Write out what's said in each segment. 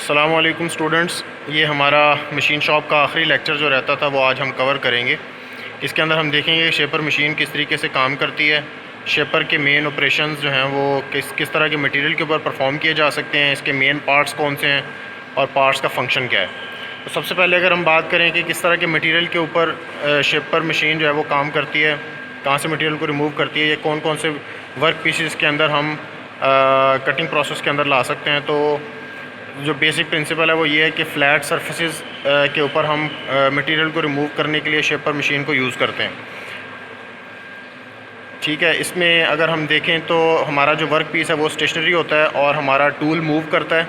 अस्सलाम वालेकुम स्टूडेंट्स, ये हमारा मशीन शॉप का आखिरी लेक्चर जो रहता था वो आज हम कवर करेंगे। इसके अंदर हम देखेंगे शेपर मशीन किस तरीके से काम करती है, शेपर के मेन ऑपरेशंस जो हैं वो किस तरह के मटेरियल के ऊपर परफॉर्म किए जा सकते हैं, इसके मेन पार्ट्स कौन से हैं और पार्ट्स का फंक्शन क्या है। तो सबसे पहले अगर हम बात करें कि किस तरह के मटीरियल के ऊपर शेपर मशीन जो है वो काम करती है, कहाँ से मटीरियल को रिमूव करती है, ये कौन कौन से वर्क पीसेस के अंदर हम कटिंग प्रोसेस के अंदर ला सकते हैं। तो जो बेसिक प्रिंसिपल है वो ये है कि फ़्लैट सरफेसेस के ऊपर हम मटेरियल को रिमूव करने के लिए शेपर मशीन को यूज़ करते हैं। ठीक है, इसमें अगर हम देखें तो हमारा जो वर्क पीस है वो स्टेशनरी होता है और हमारा टूल मूव करता है।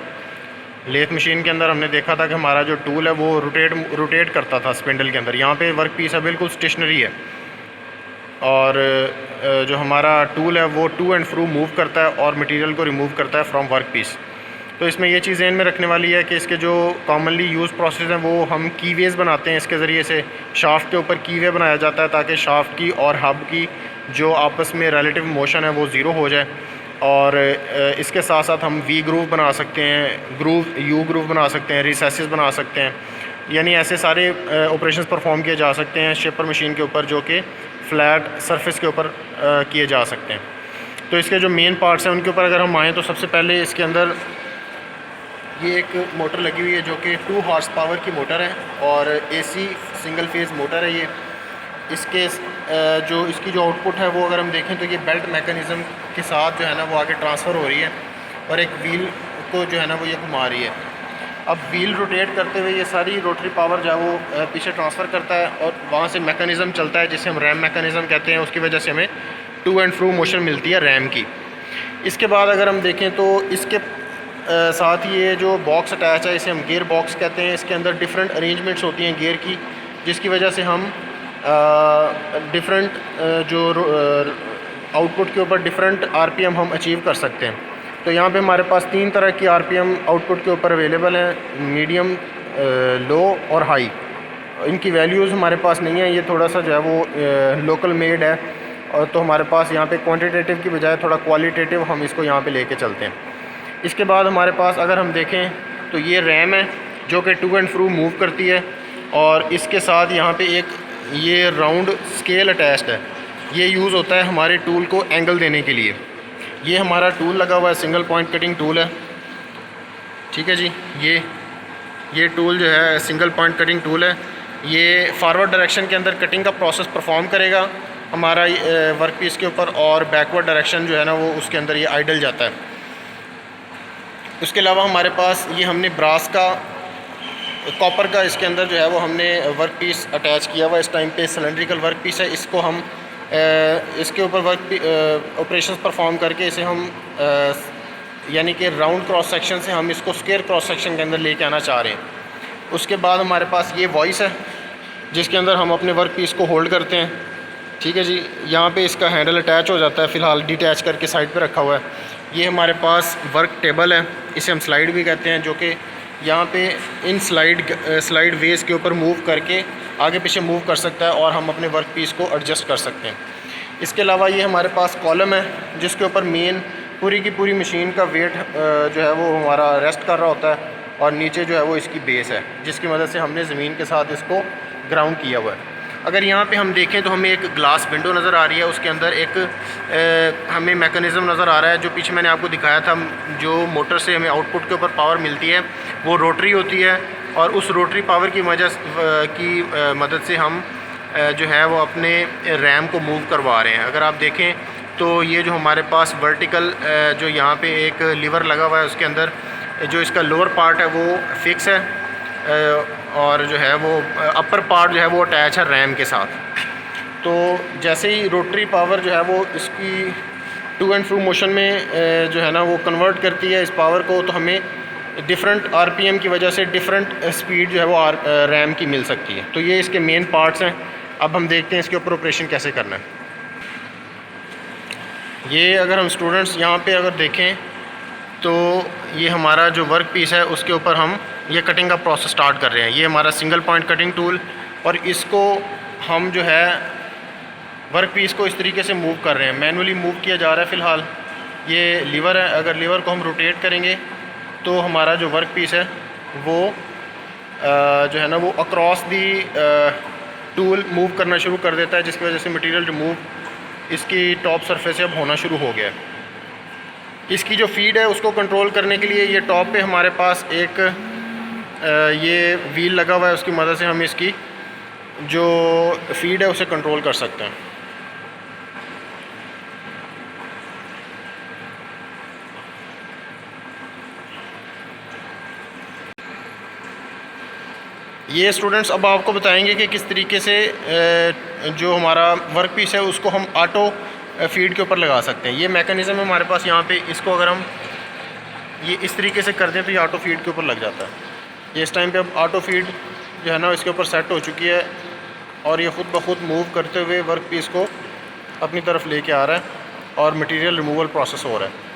लेथ मशीन के अंदर हमने देखा था कि हमारा जो टूल है वो रोटेट करता था स्पिंडल के अंदर। यहाँ पे वर्क पीस है बिल्कुल स्टेशनरी है और जो हमारा टूल है वो टू एंड फ्रो मूव करता है और मटेरियल को रिमूव करता है फ्रॉम वर्क पीस। तो इसमें ये चीज़ ध्यान में रखने वाली है कि इसके जो कॉमनली यूज़ प्रोसेस हैं वो हम कीवेज़ बनाते हैं। इसके ज़रिए से शाफ्ट के ऊपर कीवे बनाया जाता है ताकि शाफ्ट की और हब की जो आपस में रिलेटिव मोशन है वो ज़ीरो हो जाए। और इसके साथ साथ हम वी ग्रूव बना सकते हैं, यू ग्रूव बना सकते हैं, रिसेसिस बना सकते हैं। यानी ऐसे सारे ऑपरेशंस परफॉर्म किए जा सकते हैं शेपर मशीन के ऊपर जो कि फ़्लैट सरफेस के ऊपर किए जा सकते हैं। तो इसके जो मेन पार्ट्स हैं उनके ऊपर अगर हम आएँ तो सबसे पहले इसके अंदर ये एक मोटर लगी हुई है जो कि 2 हॉर्स पावर की मोटर है और एसी सिंगल फेज़ मोटर है। ये इसके जो इसकी जो आउटपुट है वो अगर हम देखें तो ये बेल्ट मैकेनिज़्म के साथ जो है ना वो आगे ट्रांसफ़र हो रही है और एक व्हील को जो है ना वो ये घुमा रही है। अब व्हील रोटेट करते हुए ये सारी रोटरी पावर जो है वो पीछे ट्रांसफ़र करता है और वहाँ से मैकेनिज़्म चलता है जिसे हम रैम मैकेनिज़्म कहते हैं। उसकी वजह से हमें टू एंड फ्रो मोशन मिलती है रैम की। इसके बाद अगर हम देखें तो इसके साथ ये जो बॉक्स अटैच है इसे हम गियर बॉक्स कहते हैं। इसके अंदर डिफरेंट अरेंजमेंट्स होती हैं गियर की, जिसकी वजह से हम डिफरेंट जो आउटपुट के ऊपर डिफरेंट आरपीएम हम अचीव कर सकते हैं। तो यहाँ पे हमारे पास 3 तरह की आरपीएम आउटपुट के ऊपर अवेलेबल हैं, मीडियम, लो और हाई। इनकी वैल्यूज़ हमारे पास नहीं है, ये थोड़ा सा जो है वो लोकल मेड है और तो हमारे पास यहाँ पे क्वांटिटेटिव की बजाय थोड़ा क्वालिटेटिव हम इसको यहाँ पे लेके चलते हैं। इसके बाद हमारे पास अगर हम देखें तो ये रैम है जो कि टू एंड फ्रो मूव करती है और इसके साथ यहाँ पे एक ये राउंड स्केल अटैच्ड है। ये यूज़ होता है हमारे टूल को एंगल देने के लिए। ये हमारा टूल लगा हुआ है, सिंगल पॉइंट कटिंग टूल है। ठीक है जी, ये टूल जो है सिंगल पॉइंट कटिंग टूल है। ये फॉरवर्ड डायरेक्शन के अंदर कटिंग का प्रोसेस परफॉर्म करेगा हमारा वर्क पीस के ऊपर और बैकवर्ड डायरेक्शन जो है ना वो उसके अंदर ये आइडल जाता है। उसके अलावा हमारे पास ये हमने ब्रास का कॉपर का इसके अंदर जो है वो हमने वर्क पीस अटैच किया हुआ। इस टाइम पे सिलेंड्रिकल वर्क पीस है, इसको हम इसके ऊपर वर्क ऑपरेशंस परफॉर्म करके इसे हम यानी कि राउंड क्रॉस सेक्शन से हम इसको स्क्वायर क्रॉस सेक्शन के अंदर लेके आना चाह रहे हैं। उसके बाद हमारे पास ये वॉइस है जिसके अंदर हम अपने वर्क पीस को होल्ड करते हैं। ठीक है जी, यहाँ पे इसका हैंडल अटैच हो जाता है, फ़िलहाल डिटैच करके साइड पे रखा हुआ है। ये हमारे पास वर्क टेबल है, इसे हम स्लाइड भी कहते हैं, जो कि यहाँ पे इन स्लाइड वेज के ऊपर मूव करके आगे पीछे मूव कर सकता है और हम अपने वर्क पीस को एडजस्ट कर सकते हैं। इसके अलावा ये हमारे पास कॉलम है जिसके ऊपर मेन पूरी की पूरी मशीन का वेट जो है वो हमारा रेस्ट कर रहा होता है और नीचे जो है वो इसकी बेस है जिसकी मदद से हमने ज़मीन के साथ इसको ग्राउंड किया हुआ है। अगर यहाँ पे हम देखें तो हमें एक ग्लास विंडो नज़र आ रही है, उसके अंदर एक हमें मैकेनिज़्म नज़र आ रहा है जो पीछे मैंने आपको दिखाया था। जो मोटर से हमें आउटपुट के ऊपर पावर मिलती है वो रोटरी होती है और उस रोटरी पावर की मदद से हम जो है वो अपने रैम को मूव करवा रहे हैं। अगर आप देखें तो ये जो हमारे पास वर्टिकल जो यहाँ पे एक लीवर लगा हुआ है उसके अंदर जो इसका लोअर पार्ट है वो फिक्स है और जो है वो अपर पार्ट जो है वो अटैच है रैम के साथ। तो जैसे ही रोटरी पावर जो है वो इसकी टू एंड फ्रो मोशन में जो है ना वो कन्वर्ट करती है इस पावर को, तो हमें डिफरेंट आरपीएम की वजह से डिफरेंट स्पीड जो है वो रैम की मिल सकती है। तो ये इसके मेन पार्ट्स हैं। अब हम देखते हैं इसके ऊपर ऑपरेशन कैसे करना है। ये अगर हम स्टूडेंट्स यहाँ पे अगर देखें तो ये हमारा जो वर्क पीस है उसके ऊपर हम ये कटिंग का प्रोसेस स्टार्ट कर रहे हैं। ये हमारा सिंगल पॉइंट कटिंग टूल और इसको हम जो है वर्क पीस को इस तरीके से मूव कर रहे हैं, मैनुअली मूव किया जा रहा है। फ़िलहाल ये लीवर है, अगर लीवर को हम रोटेट करेंगे तो हमारा जो वर्क पीस है वो जो है ना वो अक्रॉस दी टूल मूव करना शुरू कर देता है, जिसकी वजह से मटेरियल रिमूव इसकी टॉप सरफेस से अब होना शुरू हो गया है। इसकी जो फीड है उसको कंट्रोल करने के लिए ये टॉप पे हमारे पास एक ये व्हील लगा हुआ है, उसकी मदद से हम इसकी जो फीड है उसे कंट्रोल कर सकते हैं। ये स्टूडेंट्स अब आपको बताएंगे कि किस तरीके से जो हमारा वर्क पीस है उसको हम ऑटो फीड के ऊपर लगा सकते हैं। ये मैकेनिज़्म है हमारे पास यहाँ पे, इसको अगर हम ये इस तरीके से कर दें तो ये ऑटो फीड के ऊपर लग जाता है। ये इस टाइम पे अब ऑटो फीड जो है ना इसके ऊपर सेट हो चुकी है और ये ख़ुद ब खुद मूव करते हुए वर्क पीस को अपनी तरफ लेके आ रहा है और मटेरियल रिमूवल प्रोसेस हो रहा है।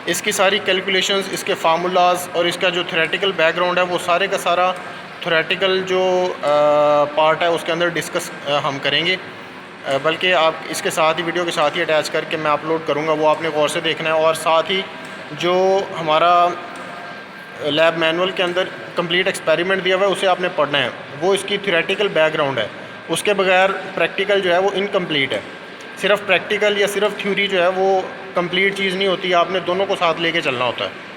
इसकी सारी कैलकुलेशंस, इसके फार्मूलाज और इसका जो थ्योरेटिकल बैकग्राउंड है वो सारे का सारा थ्योरेटिकल जो पार्ट है उसके अंदर डिस्कस हम करेंगे, बल्कि आप इसके साथ ही वीडियो के साथ ही अटैच करके मैं अपलोड करूँगा, वो आपने गौर से देखना है। और साथ ही जो हमारा लैब मैनुअल के अंदर कंप्लीट एक्सपेरिमेंट दिया हुआ है उसे आपने पढ़ना है, वो इसकी थ्योरेटिकल बैकग्राउंड है। उसके बगैर प्रैक्टिकल जो है वो इनकम्प्लीट है। सिर्फ प्रैक्टिकल या सिर्फ थ्योरी जो है वो कंप्लीट चीज़ नहीं होती, आपने दोनों को साथ लेके चलना होता है।